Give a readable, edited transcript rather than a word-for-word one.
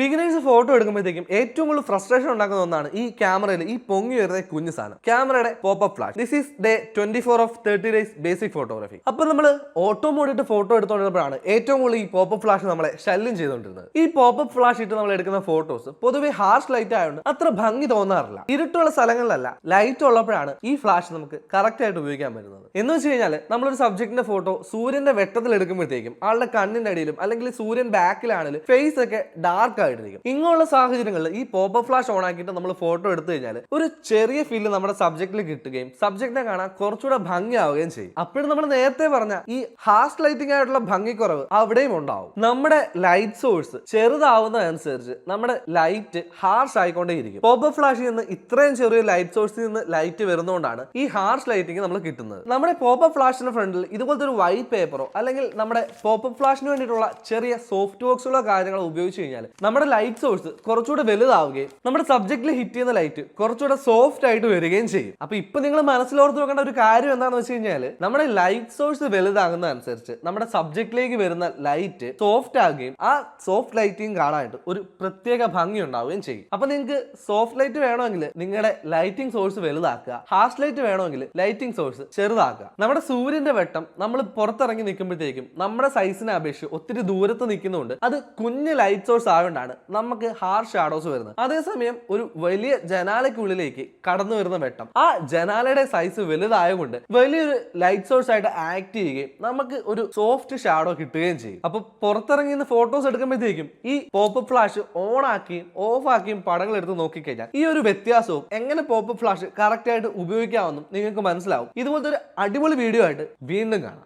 Beginners photo എടുക്കുമ്പോഴത്തേക്കും ഏറ്റവും കൂടുതൽ frustration ഉണ്ടാക്കുന്ന ഒന്നാണ് ഈ ക്യാമറയിൽ ഈ പൊങ്ങി വരുന്ന കുഞ്ഞു സാധനം, ക്യാമറയുടെ popup flash. This is day 24 of 30 days basic photography. അപ്പൊ നമ്മൾ ഓട്ടോ മോഡിട്ട് ഫോട്ടോ എടുത്തോണ്ടിരുന്നപ്പോഴാണ് ഏറ്റവും കൂടുതൽ ഈ പോപ്പപ്പ് ഫ്ലാഷ് നമ്മളെ ശല്യം ചെയ്തുകൊണ്ടിരുന്നത്. ഈ പോപ്പപ്പ് ഫ്ലാഷ് ഇട്ട് നമ്മൾ എടുക്കുന്ന ഫോട്ടോസ് പൊതുവെ ഹാർഷ് ലൈറ്റ് ആയതുകൊണ്ട് അത്ര ഭംഗി തോന്നാറില്ല. ഇരുട്ടുള്ള സ്ഥലങ്ങളിലല്ല, ലൈറ്റ് ഉള്ളപ്പോഴാണ് ഈ ഫ്ലാഷ് നമുക്ക് കറക്റ്റ് ആയിട്ട് ഉപയോഗിക്കാൻ പറ്റുന്നത്. എന്ന് വെച്ച് കഴിഞ്ഞാൽ നമ്മളൊരു സബ്ജക്റ്റിന്റെ ഫോട്ടോ സൂര്യന്റെ വെട്ടത്തിൽ എടുക്കുമ്പോഴത്തേക്കും ആളുടെ കണ്ണിന്റെ അടിയിലും അല്ലെങ്കിൽ സൂര്യൻ ബാക്കിലാണെങ്കിലും ഫേസ് ഒക്കെ ഡാർക്ക് ആയിട്ടിരിക്കും. ഇങ്ങനെയുള്ള സാഹചര്യങ്ങളിൽ ഈ പോപ്പപ്പ് ഫ്ലാഷ് ഓൺ ആക്കിയിട്ട് നമ്മൾ ഫോട്ടോ എടുത്തു കഴിഞ്ഞാൽ ഒരു ചെറിയ ഫീല് നമ്മുടെ സബ്ജക്റ്റിൽ കിട്ടുകയും സബ്ജക്റ്റിനെ കാണാൻ കുറച്ചുകൂടെ ഭംഗിയാവുകയും ചെയ്യും. അപ്പോഴും നമ്മൾ നേരത്തെ പറഞ്ഞ ഈ ഹാർഷ് ലൈറ്റിംഗ് ആയിട്ടുള്ള ഭംഗിക്കുറവ് അവിടെയും ഉണ്ടാവും. നമ്മുടെ ലൈറ്റ് സോഴ്സ് ചെറുതാവുന്നതനുസരിച്ച് നമ്മുടെ ലൈറ്റ് ഹാർഷ് ആയിക്കൊണ്ടേയിരിക്കും. പോപ്പപ്പ് ഫ്ലാഷിൽ നിന്ന് ഇത്രയും ചെറിയ ലൈറ്റ് സോഴ്സിൽ നിന്ന് ലൈറ്റ് വരുന്നതുകൊണ്ടാണ് ഈ ഹാർഷ് ലൈറ്റിംഗ് നമ്മൾ കിട്ടുന്നത്. നമ്മുടെ പോപ്പപ്പ് ഫ്ലാഷിന്റെ ഫ്രണ്ടിൽ ഇതുപോലത്തെ ഒരു വൈറ്റ് പേപ്പറോ അല്ലെങ്കിൽ നമ്മുടെ പോപ്പപ്പ് ഫ്ലാഷിന് വേണ്ടിയിട്ടുള്ള ചെറിയ സോഫ്റ്റ് ബോക്സുകളോ കാര്യങ്ങളോ ഉപയോഗിച്ച് കഴിഞ്ഞാൽ നമ്മുടെ ലൈറ്റ് സോഴ്സ് കുറച്ചുകൂടെ വലുതാവുകയും നമ്മുടെ സബ്ജക്റ്റിൽ ഹിറ്റ് ചെയ്യുന്ന ലൈറ്റ് കുറച്ചുകൂടെ സോഫ്റ്റ് ആയിട്ട് വരികയും ചെയ്യും. അപ്പൊ ഇപ്പൊ നിങ്ങൾ മനസ്സിലോർത്ത് നോക്കേണ്ട ഒരു കാര്യം എന്താണെന്ന് വെച്ച് കഴിഞ്ഞാൽ നമ്മുടെ ലൈറ്റ് സോഴ്സ് വലുതാകുന്ന അനുസരിച്ച് നമ്മുടെ സബ്ജക്റ്റിലേക്ക് വരുന്ന ലൈറ്റ് സോഫ്റ്റ് ആകുകയും ആ സോഫ്റ്റ് ലൈറ്റിംഗ് കാണാനായിട്ട് ഒരു പ്രത്യേക ഭംഗി ഉണ്ടാവുകയും ചെയ്യും. അപ്പൊ നിങ്ങൾക്ക് സോഫ്റ്റ് ലൈറ്റ് വേണമെങ്കിൽ നിങ്ങളുടെ ലൈറ്റിംഗ് സോഴ്സ് വലുതാക്കുക, ഹാർഷ് ലൈറ്റ് വേണമെങ്കിൽ ലൈറ്റിംഗ് സോഴ്സ് ചെറുതാക്കുക. നമ്മുടെ സൂര്യന്റെ വെട്ടം നമ്മൾ പുറത്തിറങ്ങി നിൽക്കുമ്പോഴത്തേക്കും നമ്മുടെ സൈസിനെ അപേക്ഷിച്ച് ഒത്തിരി ദൂരത്ത് നിൽക്കുന്നതുകൊണ്ട് അത് കുഞ്ഞ് ലൈറ്റ് സോഴ്സ് ആയതുകൊണ്ടാണ് നമുക്ക് ഹാർഷ് ഷാഡോസ് വരുന്നത്. അതേസമയം ഒരു വലിയ ജനാലയ്ക്കുള്ളിലേക്ക് കടന്നു വരുന്ന വെട്ടം ആ ജനാലയുടെ സൈസ് വലുതായതുകൊണ്ട് വലിയൊരു ലൈറ്റ് സോഴ്സ് ആയിട്ട് ആക്ട് ചെയ്യുകയും നമുക്ക് ഒരു സോഫ്റ്റ് ഷാഡോ കിട്ടുകയും ചെയ്യും. അപ്പൊ പുറത്തിറങ്ങി ഫോട്ടോസ് എടുക്കുമ്പോഴത്തേക്കും ഈ പോപ്പപ്പ് ഫ്ലാഷ് ഓൺ ആക്കിയും ഓഫ് ആക്കിയും പടങ്ങൾ എടുത്ത് നോക്കിക്കഴിഞ്ഞാൽ ഈ ഒരു വ്യത്യാസവും എങ്ങനെ പോപ്പപ്പ് ഫ്ലാഷ് കറക്റ്റ് ആയിട്ട് ഉപയോഗിക്കാമെന്നും നിങ്ങൾക്ക് മനസ്സിലാവും. ഇതുപോലത്തെ ഒരു അടിപൊളി വീഡിയോ ആയിട്ട് വീണ്ടും കാണാം.